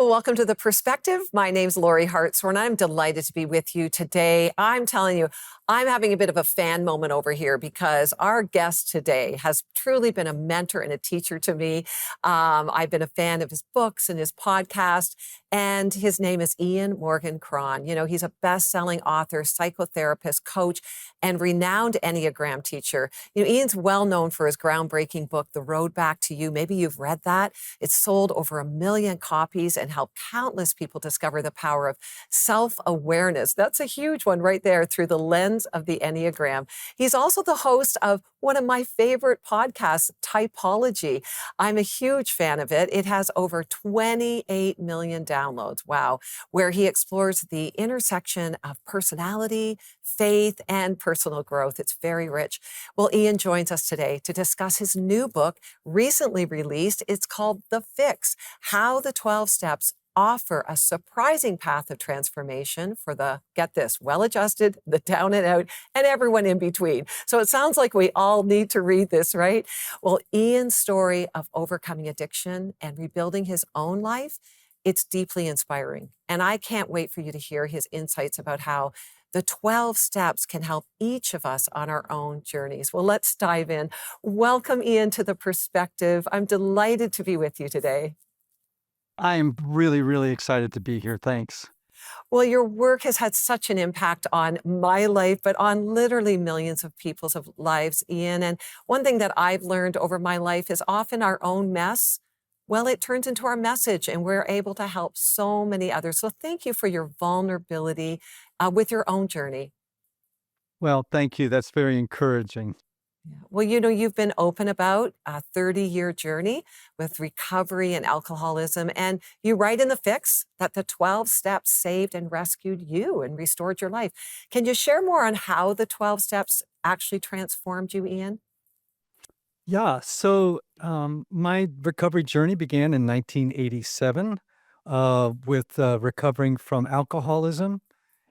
Well, welcome to The Perspective. My name's Lorie Hartshorn. I'm delighted to be with you today. I'm telling you, I'm having a bit of a fan moment over here because our guest today has truly been a mentor and a teacher to me. I've been a fan of his books and his podcast, and his name is Ian Morgan Cron. You know, he's a best-selling author, psychotherapist, coach, and renowned Enneagram teacher. You know, Ian's well known for his groundbreaking book, The Road Back to You. Maybe you've read that. It's sold over 1 million copies and helped countless people discover the power of self-awareness. That's a huge one right there through the lens of the Enneagram. He's also the host of one of my favorite podcasts, Typology. I'm a huge fan of it. It has over 28 million downloads. Wow. Where he explores the intersection of personality, faith, and personal growth. It's very rich. Well, Ian joins us today to discuss his new book, recently released. It's called The Fix: How the 12 Steps offer a surprising path of transformation for the, get this, well-adjusted, the down and out, and everyone in between. So it sounds like we all need to read this, right? Well, Ian's story of overcoming addiction and rebuilding his own life, it's deeply inspiring. And I can't wait for you to hear his insights about how the 12 steps can help each of us on our own journeys. Well, let's dive in. Welcome, Ian, to The Perspective. I'm delighted to be with you today. I am really, really excited to be here. Thanks. Well, your work has had such an impact on my life, but on literally millions of people's lives, Ian. And one thing that I've learned over my life is often our own mess, well, it turns into our message and we're able to help so many others. So thank you for your vulnerability with your own journey. Well, thank you. That's very encouraging. Yeah. Well, you know, you've been open about a 30-year journey with recovery and alcoholism, and you write in The Fix that the 12 steps saved and rescued you and restored your life. Can you share more on how the 12 steps actually transformed you, Ian? Yeah. My recovery journey began in 1987 with recovering from alcoholism.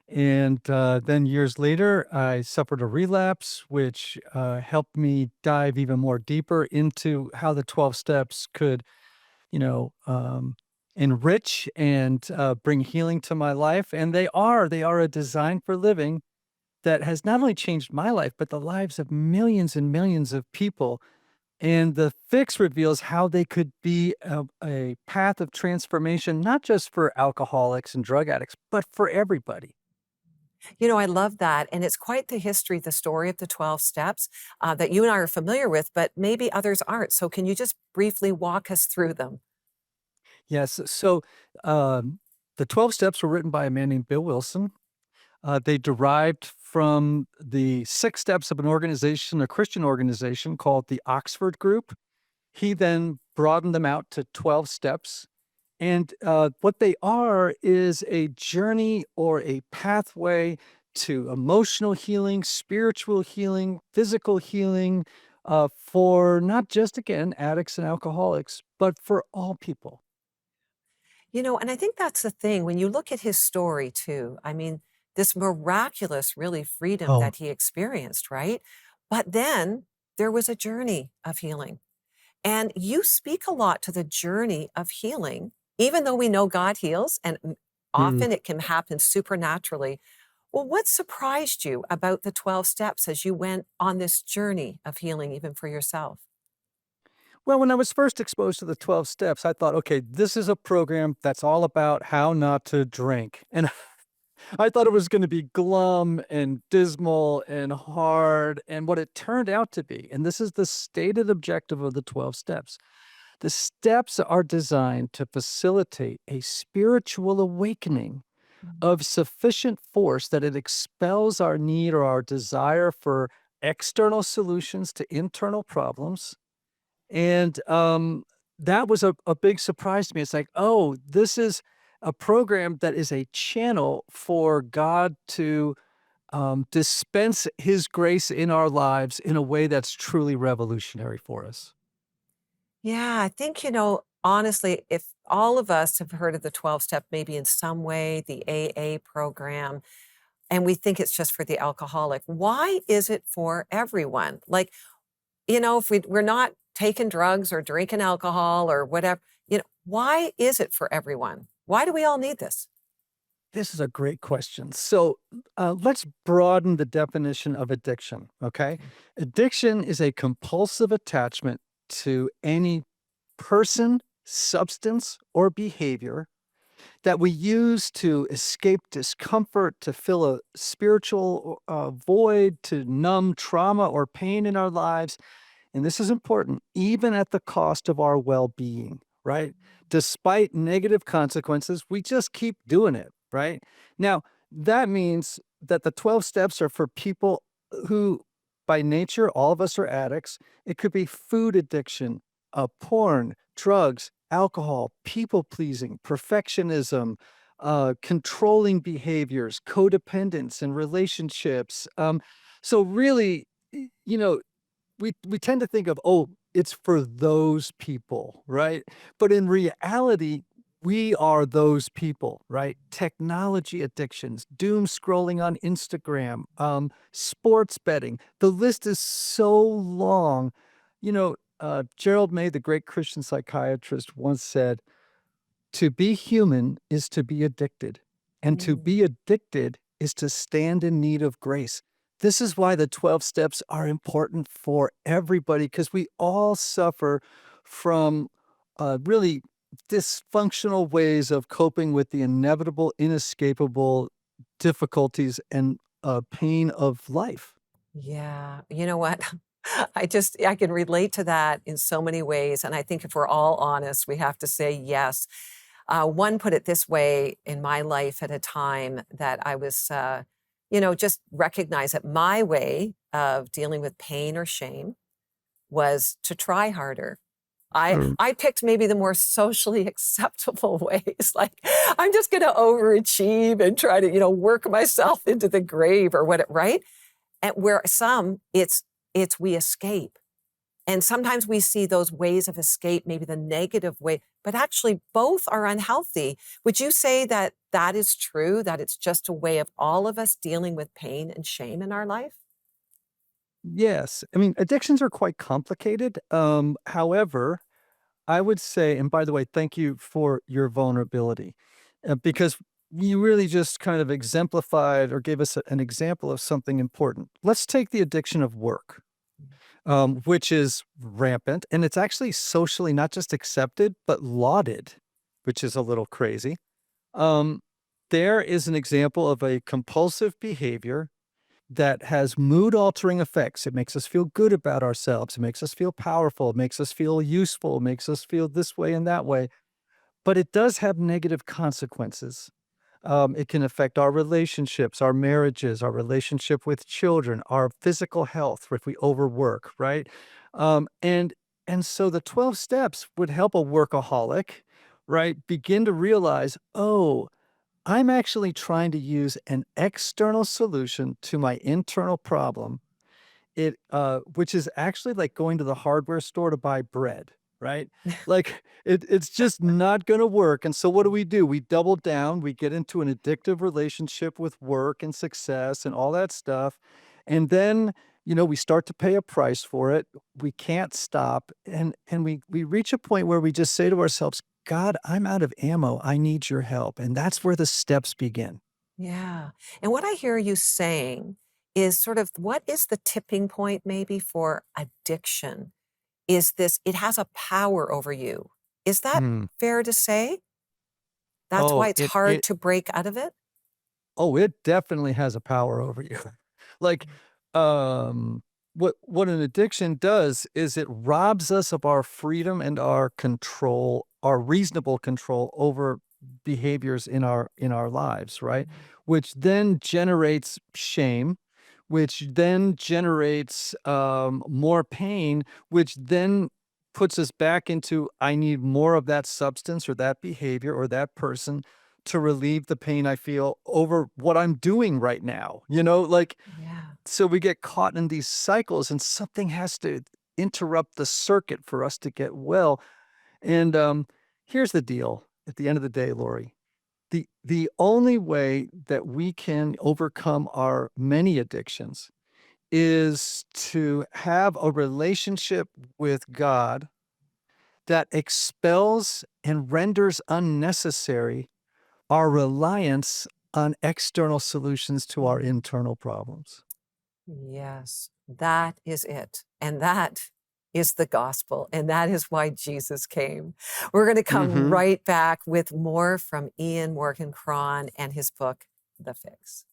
And then years later, I suffered a relapse, which helped me dive even more deeper into how the 12 steps could, you know, um, enrich and bring healing to my life. And they are a design for living that has not only changed my life, but the lives of millions and millions of people. And the fix reveals how they could be a path of transformation, not just for alcoholics and drug addicts, but for everybody. You know, I love that. And it's quite the history, the story of the 12 steps that you and I are familiar with, but maybe others aren't. So can you just briefly walk us through them? Yes. Um, the 12 steps were written by a man named Bill Wilson. They derived from the 6 steps of an organization, a Christian organization called the Oxford Group. He then broadened them out to 12 steps. And what they are is a journey or a pathway to emotional healing, spiritual healing, physical healing for not just, again, addicts and alcoholics, but for all people. You know, and I think that's the thing. When you look at his story too, I mean, this miraculous, really, freedom Oh, that he experienced, right? But then there was a journey of healing. And you speak a lot to the journey of healing, even though we know God heals, and mm. often it can happen supernaturally. Well, what surprised you about the 12 steps as you went on this journey of healing, even for yourself? Well, when I was first exposed to the 12 steps, I thought, okay, this is a program that's all about how not to drink. And I thought it was going to be glum and dismal and hard. And what it turned out to be, and this is the stated objective of the 12 steps, the steps are designed to facilitate a spiritual awakening Mhm. of sufficient force that it expels our need or our desire for external solutions to internal problems. And that was a big surprise to me. It's like, oh, this is a program that is a channel for God to dispense his grace in our lives in a way that's truly revolutionary for us. Yeah, I think, you know, honestly, if all of us have heard of the 12 step, maybe in some way, the AA program, and we think it's just for the alcoholic, why is it for everyone? Like, you know, if we're not taking drugs or drinking alcohol or whatever, you know, why is it for everyone? Why do we all need this? This is a great question. So let's broaden the definition of addiction. Okay. Okay. Addiction is a compulsive attachment to any person, substance, or behavior that we use to escape discomfort, to fill a spiritual void, to numb trauma or pain in our lives. And this is important, even at the cost of our well being, right? Despite negative consequences, we just keep doing it, right? Now, that means that the 12 steps are for people who, by nature, all of us are addicts. It could be food addiction, porn, drugs, alcohol, people pleasing, perfectionism, controlling behaviors, codependence in relationships. So, really, we tend to think of, "Oh, it's for those people," right? But in reality, we are those people, right? Technology addictions, doom scrolling on Instagram, sports betting. The list is so long. Gerald May, the great Christian psychiatrist, once said, "To be human is to be addicted, and to Mm. be addicted is to stand in need of grace." This is why the 12 steps are important for everybody, because we all suffer from really dysfunctional ways of coping with the inevitable, inescapable difficulties and pain of life. Yeah. You know what? I can relate to that in so many ways. And I think if we're all honest, we have to say yes. One put it this way in my life at a time that I was, just recognize that my way of dealing with pain or shame was to try harder. I picked maybe the more socially acceptable ways. Like, I'm just going to overachieve and try to, work myself into the grave or what, right? And where some it's we escape. And sometimes we see those ways of escape, maybe the negative way, but actually both are unhealthy. Would you say that that is true, that it's just a way of all of us dealing with pain and shame in our life? Yes. I mean, addictions are quite complicated. However, I would say, and by the way, thank you for your vulnerability, because you really just kind of exemplified or gave us an example of something important. Let's take the addiction of work, which is rampant, and it's actually socially not just accepted, but lauded, which is a little crazy. Um, there is an example of a compulsive behavior that has mood altering effects. It makes us feel good about ourselves. It makes us feel powerful. It makes us feel useful. It makes us feel this way and that way. But it does have negative consequences. It can affect our relationships, our marriages, our relationship with children, our physical health if we overwork, right? Um, and and so the 12 steps would help a workaholic, right, begin to realize, oh, I'm actually trying to use an external solution to my internal problem. Which is actually like going to the hardware store to buy bread, right? Like it's just not gonna work. And so what do? We double down, we get into an addictive relationship with work and success and all that stuff. And then, we start to pay a price for it. We can't stop. And we reach a point where we just say to ourselves, God, I'm out of ammo. I need your help. And that's where the steps begin. Yeah. And what I hear you saying is sort of what is the tipping point maybe for addiction? Is this it has a power over you. Is that Mm. fair to say? That's why Oh, it's it hard it to break out of it? Oh, it definitely has a power over you. Like, what an addiction does is it robs us of our freedom and our control, our reasonable control over behaviors in our lives, right? Mhm. Which then generates shame, which then generates more pain, which then puts us back into I need more of that substance or that behavior or that person to relieve the pain I feel over what I'm doing right now. Like, Yeah. so we get caught in these cycles and something has to interrupt the circuit for us to get well. And here's the deal at the end of the day, Lori. The only way that we can overcome our many addictions is to have a relationship with God that expels and renders unnecessary our reliance on external solutions to our internal problems. Yes, that is it. And that is the gospel. And that is why Jesus came. We're going to come Hmm. right back with more from Ian Morgan Cron and his book, The Fix.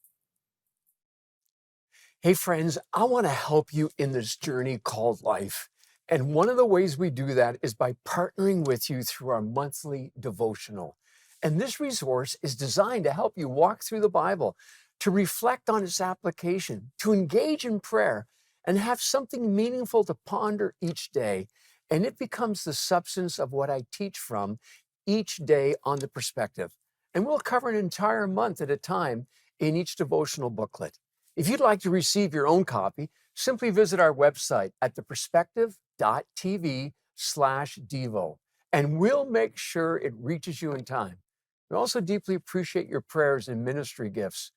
Hey, friends, I want to help you in this journey called life. And one of the ways we do that is by partnering with you through our monthly devotional. And this resource is designed to help you walk through the Bible, to reflect on its application, to engage in prayer, and have something meaningful to ponder each day. And it becomes the substance of what I teach from each day on the perspective. And we'll cover an entire month at a time in each devotional booklet. If you'd like to receive your own copy, simply visit our website at theperspective.tv/Devo, and we'll make sure it reaches you in time. We also deeply appreciate your prayers and ministry gifts,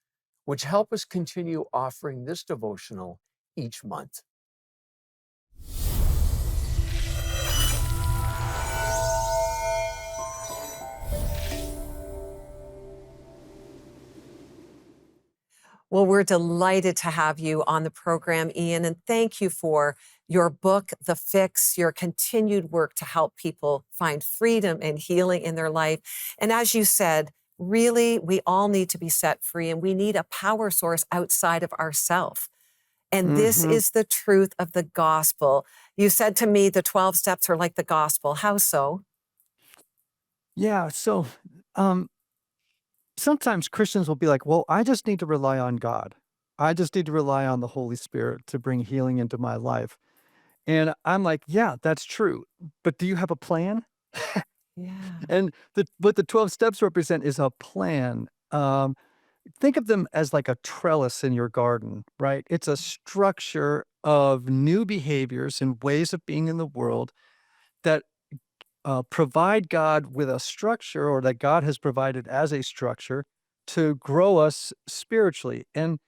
which help us continue offering this devotional each month. Well, we're delighted to have you on the program, Ian, and thank you for your book, The Fix, your continued work to help people find freedom and healing in their life. And as you said, really, we all need to be set free and we need a power source outside of ourselves. And this Hmm. is the truth of the gospel. You said to me the 12 steps are like the gospel. How so? Yeah. So um, sometimes Christians will be like, well, I just need to rely on God. I just need to rely on the Holy Spirit to bring healing into my life. And I'm like, yeah, that's true. But do you have a plan? Yeah. And what the 12 steps represent is a plan. Think of them as like a trellis in your garden, right? It's a structure of new behaviors and ways of being in the world that provide God with a structure, or that God has provided as a structure to grow us spiritually. And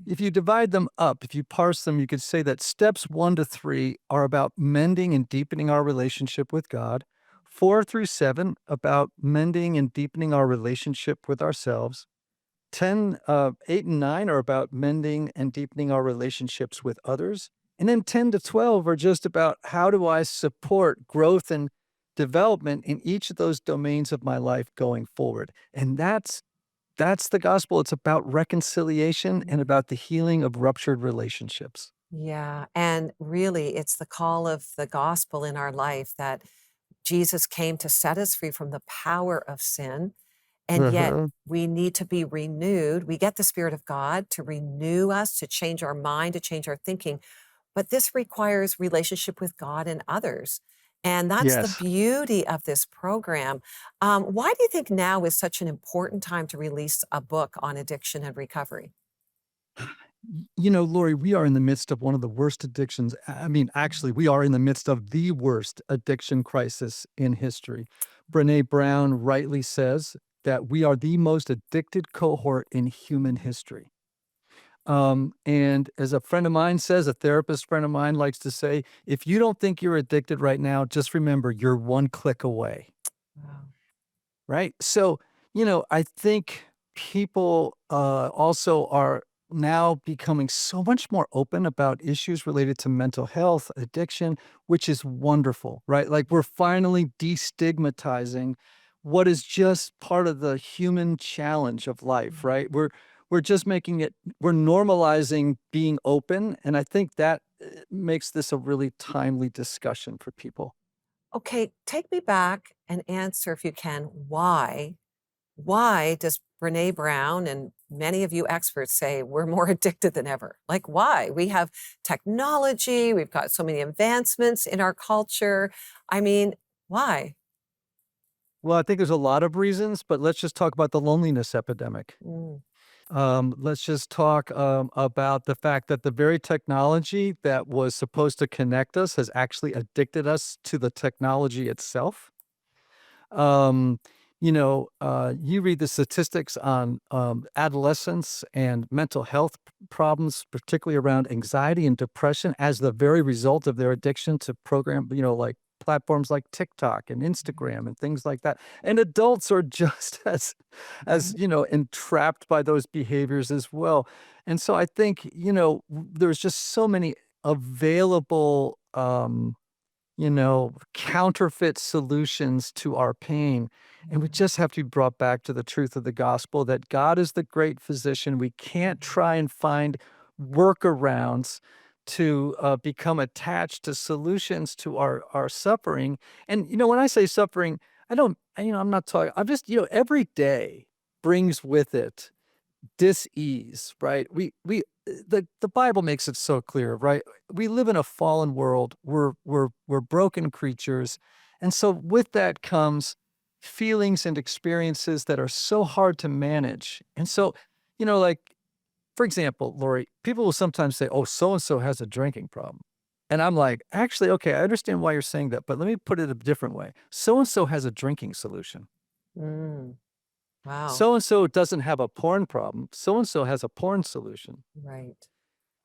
if you divide them up, if you parse them, you could say that steps 1 to 3 are about mending and deepening our relationship with God, 4 through 7 about mending and deepening our relationship with ourselves. 8 and 9 are about mending and deepening our relationships with others. And then 10 to 12 are just about how do I support growth and development in each of those domains of my life going forward. And that's the gospel. It's about reconciliation and about the healing of ruptured relationships. Yeah. And really, it's the call of the gospel in our life that Jesus came to set us free from the power of sin. And yet Uh-huh. we need to be renewed. We get the Spirit of God to renew us, to change our mind, to change our thinking. But this requires relationship with God and others. And that's the Yes. beauty of this program. Why do you think now is such an important time to release a book on addiction and recovery? Lori, we are in the midst of one of the worst addictions. I mean, actually, we are in the midst of the worst addiction crisis in history. Brene Brown rightly says that we are the most addicted cohort in human history. And as a friend of mine says, a therapist friend of mine likes to say, if you don't think you're addicted right now, just remember you're one click away. Wow. Right? So, I think people also are now becoming so much more open about issues related to mental health, addiction, which is wonderful, right? Like we're finally destigmatizing what is just part of the human challenge of life, right? We're just making it, we're normalizing being open. And I think that makes this a really timely discussion for people. Okay, take me back and answer, if you can, why? Why does Brene Brown and many of you experts say we're more addicted than ever? Like, why? We have technology, we've got so many advancements in our culture. I mean, why? Well, I think there's a lot of reasons, but let's just talk about the loneliness epidemic. Mm, Let's just talk about the fact that the very technology that was supposed to connect us has actually addicted us to the technology itself. Um, you read the statistics on adolescence and mental health problems, particularly around anxiety and depression, as the very result of their addiction to like platforms like TikTok and Instagram and things like that. And adults are just as entrapped by those behaviors as well. And so I think, there's just so many available counterfeit solutions to our pain. And we just have to be brought back to the truth of the gospel that God is the great physician. We can't try and find workarounds to become attached to solutions to our suffering. And, when I say suffering, I don't, I'm not talking, I'm just, every day brings with it dis-ease, right? The Bible makes it so clear, right? We live in a fallen world. We're broken creatures. And so with that comes feelings and experiences that are so hard to manage. And so, like, for example, Lorie, people will sometimes say, oh, so and so has a drinking problem. And I'm like, actually, okay, I understand why you're saying that, but let me put it a different way. So and so has a drinking solution. Mm, wow. So and so doesn't have a porn problem. So and so has a porn solution. Right.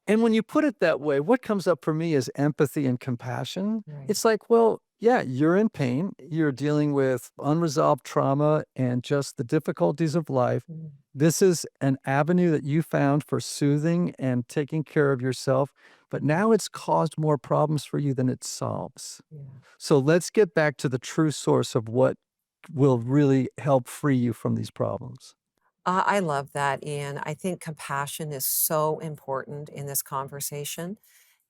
And when you put it that way, what comes up for me is empathy and compassion. Right. It's like, well, yeah, you're in pain. You're dealing with unresolved trauma and just the difficulties of life. Mm, This is an avenue that you found for soothing and taking care of yourself, but now it's caused more problems for you than it solves. yeah. So let's get back to the true source of what will really help free you from these problems. I love that, Ian. I think compassion is so important in this conversation.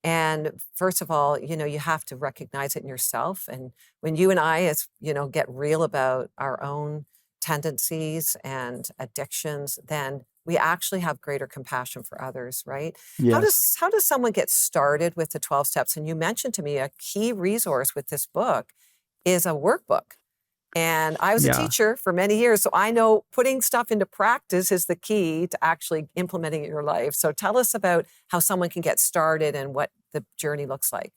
And first of all, you have to recognize it in yourself. And when you and I, as get real about our own tendencies and addictions, then we actually have greater compassion for others, right? How Yes. does how does someone get started with the 12 steps? And you mentioned to me a key resource with this book is a workbook. And I was a Yeah. teacher for many years, so I know putting stuff into practice is the key to actually implementing it in your life. So tell us about how someone can get started and what the journey looks like.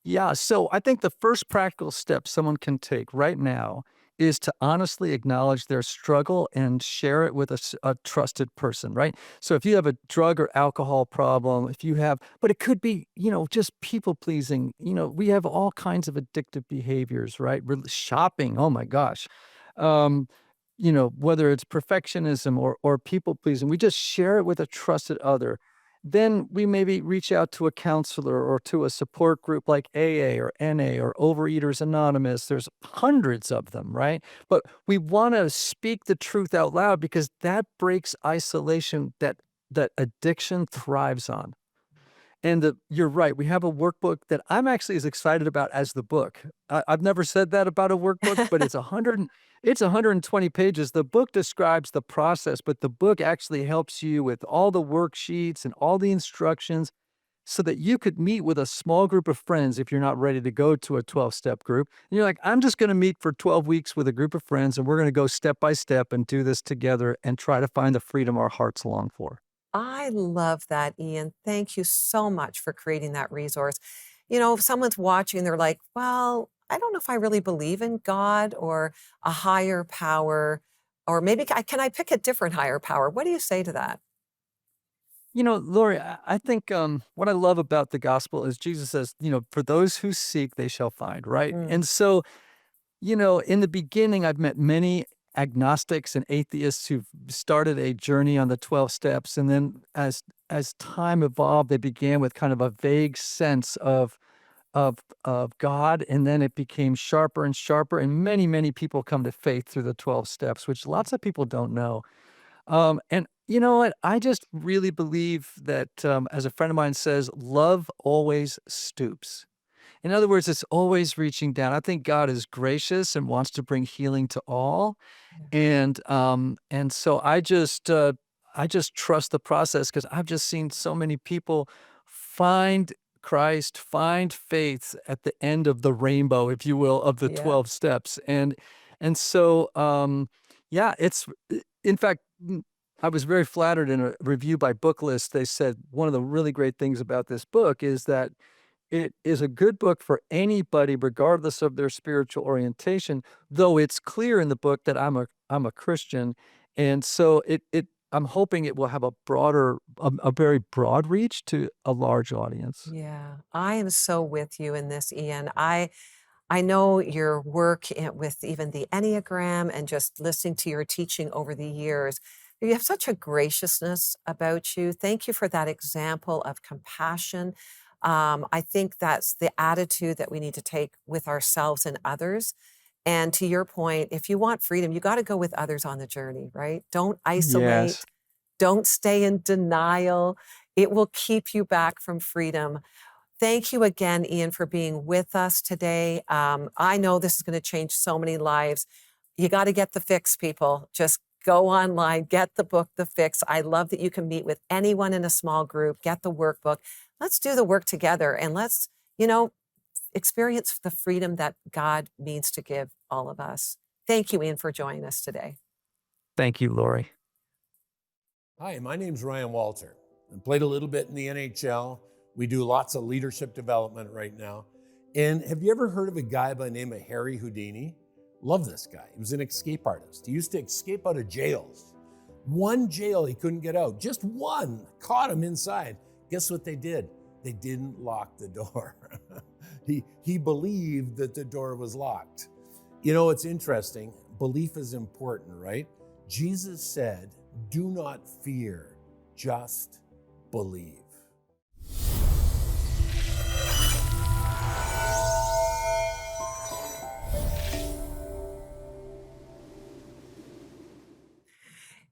Yeah. So I think the first practical step someone can take right now is to honestly acknowledge their struggle and share it with a trusted person, right? So if you have a drug or alcohol problem, if you have, but it could be, just people pleasing, we have all kinds of addictive behaviors, right? Shopping, oh my gosh. Um, whether it's perfectionism or people pleasing, we just share it with a trusted other. Then we maybe reach out to a counselor or to a support group like AA or NA or Overeaters Anonymous. There's hundreds of them, right? But we want to speak the truth out loud because that breaks isolation that addiction thrives on. And you're right. We have a workbook that I'm actually as excited about as the book. I've never said that about a workbook, but it's 120 pages. The book describes the process, but the book actually helps you with all the worksheets and all the instructions so that you could meet with a small group of friends if you're not ready to go to a 12-step group. And you're like, I'm just going to meet for 12 weeks with a group of friends, and we're going to go step by step and do this together and try to find the freedom our hearts long for. I love that, Ian. Thank you so much for creating that resource. If someone's watching, they're like, well, I don't know if I really believe in God or a higher power, or maybe can I pick a different higher power? What do you say to that? Lori, I think what I love about the gospel is Jesus says, for those who seek, they shall find, right? Mm, And so, in the beginning, I've met many agnostics and atheists who've started a journey on the 12 steps. And then as time evolved, they began with kind of a vague sense of God, and then it became sharper and sharper. And many, many people come to faith through the 12 steps, which lots of people don't know. And you know what? I just really believe that, as a friend of mine says, love always stoops. In other words, it's always reaching down. I think God is gracious and wants to bring healing to all. yeah. And so I just trust the process because I've just seen so many people find Christ, find faith at the end of the rainbow, if you will, of the Yeah. 12 steps. And so yeah, in fact, I was very flattered in a review by Booklist. They said one of the really great things about this book is that it is a good book for anybody, regardless of their spiritual orientation, though it's clear in the book that I'm a Christian. And so I'm hoping it will have a very broad reach to a large audience. Yeah, I am so with you in this, Ian. I I know your work with even the Enneagram and just listening to your teaching over the years. You have such a graciousness about you. Thank you for that example of compassion. I think that's the attitude that we need to take with ourselves and others. And to your point, if you want freedom, you got to go with others on the journey, right? Don't Yes. isolate, don't stay in denial. It will keep you back from freedom. Thank you again, Ian, for being with us today. I know this is going to change so many lives. You got to get the fix, people. Just go online, get the book, The Fix. I love that you can meet with anyone in a small group, get the workbook. Let's do the work together and let's, experience the freedom that God means to give all of us. Thank you, Ian, for joining us today. Thank you, Lorie. Hi, my name's Ryan Walter. I played a little bit in the NHL. We do lots of leadership development right now. And have you ever heard of a guy by the name of Harry Houdini? Love this guy. He was an escape artist. He used to escape out of jails. One jail he couldn't get out, just one, caught him inside. Guess what they did? They didn't lock the door. He believed that the door was locked. You know, it's interesting. Belief is important, right? Jesus said, do not fear, just believe.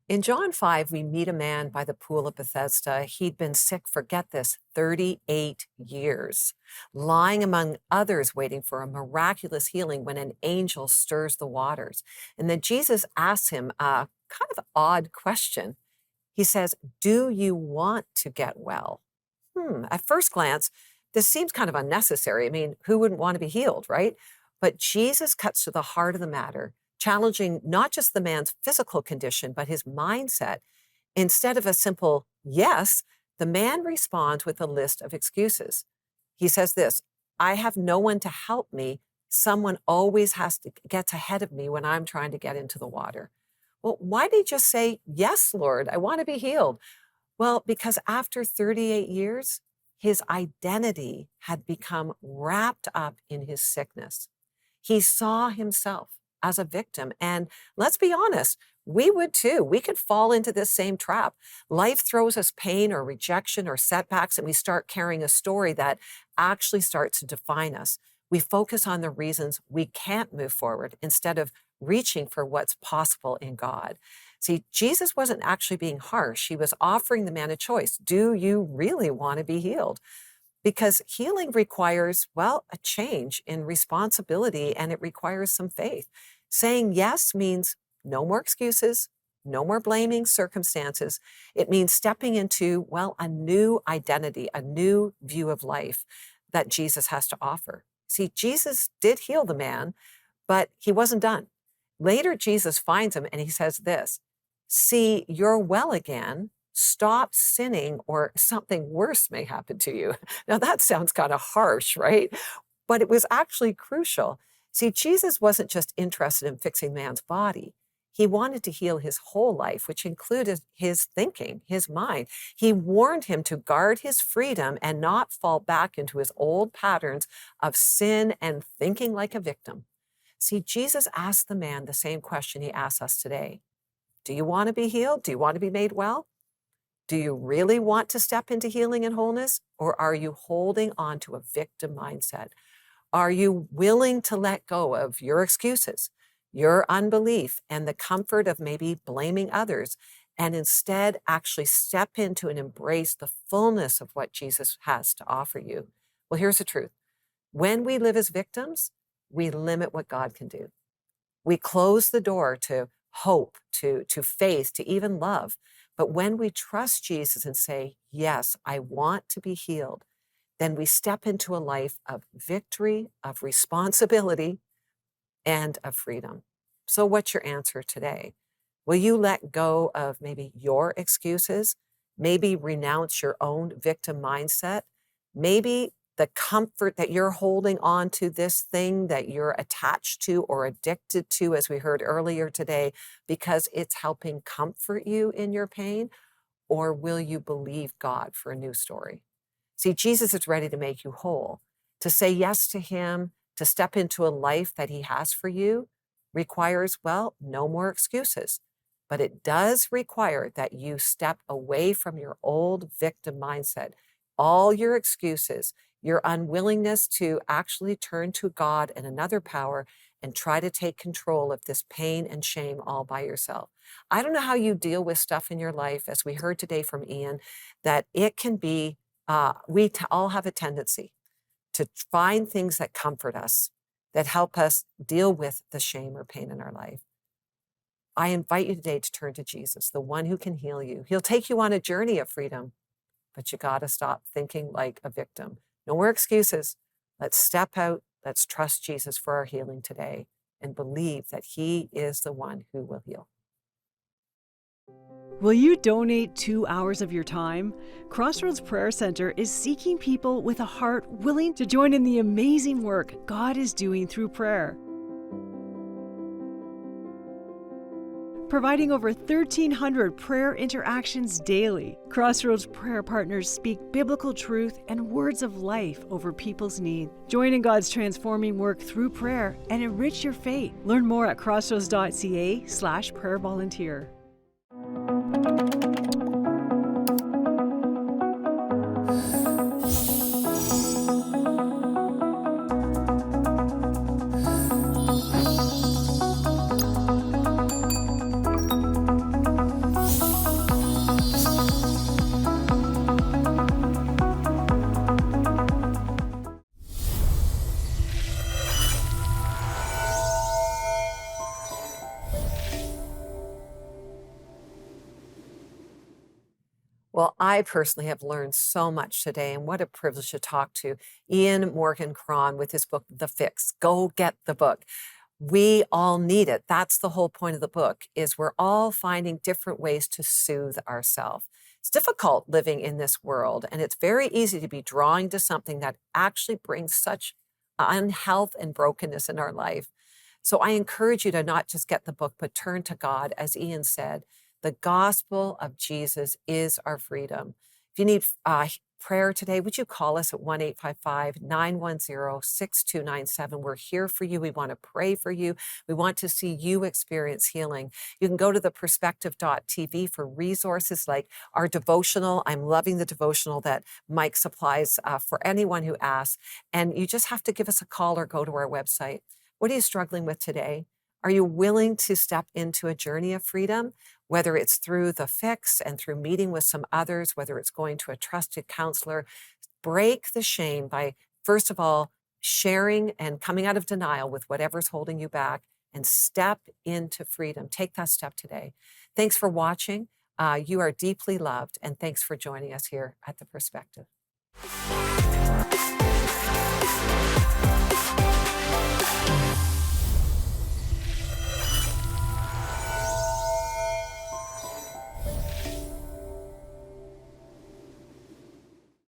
In John 5, we meet a man by the pool of Bethesda. He'd been sick for, get this, 38 years, lying among others waiting for a miraculous healing when an angel stirs the waters. And then Jesus asks him a kind of odd question. He says, do you want to get well? At first glance, this seems kind of unnecessary. I mean, who wouldn't want to be healed, right? But Jesus cuts to the heart of the matter, challenging not just the man's physical condition, but his mindset. Instead of a simple yes, the man responds with a list of excuses. He says this, I have no one to help me. Someone always gets ahead of me when I'm trying to get into the water. Well, why did he just say, yes, Lord, I want to be healed? Well, because after 38 years, his identity had become wrapped up in his sickness. He saw himself as a victim. And let's be honest, we would too. We could fall into this same trap. Life throws us pain or rejection or setbacks, and we start carrying a story that actually starts to define us. We focus on the reasons we can't move forward instead of reaching for what's possible in God. See, Jesus wasn't actually being harsh. He was offering the man a choice. Do you really want to be healed? Because healing requires, well, a change in responsibility, and it requires some faith. Saying yes means no more excuses, no more blaming circumstances. It means stepping into, well, a new identity, a new view of life that Jesus has to offer. See, Jesus did heal the man, but he wasn't done. Later, Jesus finds him and he says this, see, you're well again. Stop sinning or something worse may happen to you. Now that sounds kind of harsh, right? But it was actually crucial. See, Jesus wasn't just interested in fixing man's body. He wanted to heal his whole life, which included his thinking, his mind. He warned him to guard his freedom and not fall back into his old patterns of sin and thinking like a victim. See, Jesus asked the man the same question he asks us today. Do you want to be healed? Do you want to be made well? Do you really want to step into healing and wholeness? Or are you holding on to a victim mindset? Are you willing to let go of your excuses, your unbelief, and the comfort of maybe blaming others, and instead actually step into and embrace the fullness of what Jesus has to offer you? Well, here's the truth. When we live as victims, we limit what God can do. We close the door to hope, to faith, to even love. But when we trust Jesus and say, yes, I want to be healed, then we step into a life of victory, of responsibility, and of freedom. So what's your answer today? Will you let go of maybe your excuses? Maybe renounce your own victim mindset? Maybe the comfort that you're holding on to this thing that you're attached to or addicted to, as we heard earlier today, because it's helping comfort you in your pain? Or will you believe God for a new story? See, Jesus is ready to make you whole, to say yes to him, to step into a life that he has for you requires, well, no more excuses. But it does require that you step away from your old victim mindset. All your excuses, your unwillingness to actually turn to God and another power and try to take control of this pain and shame all by yourself. I don't know how you deal with stuff in your life, as we heard today from Ian, that it can be, all have a tendency to find things that comfort us, that help us deal with the shame or pain in our life. I invite you today to turn to Jesus, the one who can heal you. He'll take you on a journey of freedom, but you got to stop thinking like a victim. No more excuses. Let's step out. Let's trust Jesus for our healing today and believe that he is the one who will heal. Will you donate 2 hours of your time? Crossroads Prayer Center is seeking people with a heart willing to join in the amazing work God is doing through prayer. Providing over 1,300 prayer interactions daily, Crossroads Prayer Partners speak biblical truth and words of life over people's need. Join in God's transforming work through prayer and enrich your faith. Learn more at crossroads.ca/prayervolunteer. Well, I personally have learned so much today, and what a privilege to talk to Ian Morgan Cron with his book, The Fix. Go get the book. We all need it. That's the whole point of the book, is we're all finding different ways to soothe ourselves. It's difficult living in this world, and it's very easy to be drawing to something that actually brings such unhealth and brokenness in our life. So I encourage you to not just get the book, but turn to God, as Ian said. The gospel of Jesus is our freedom. If you need prayer today, would you call us at 1-855-910-6297? We're here for you. We want to pray for you. We want to see you experience healing. You can go to theperspective.tv for resources like our devotional. I'm loving the devotional that Mike supplies for anyone who asks. And you just have to give us a call or go to our website. What are you struggling with today? Are you willing to step into a journey of freedom, whether it's through the fix and through meeting with some others, whether it's going to a trusted counselor? Break the shame by, first of all, sharing and coming out of denial with whatever's holding you back, and step into freedom. Take that step today. Thanks for watching. You are deeply loved, and thanks for joining us here at The Perspective.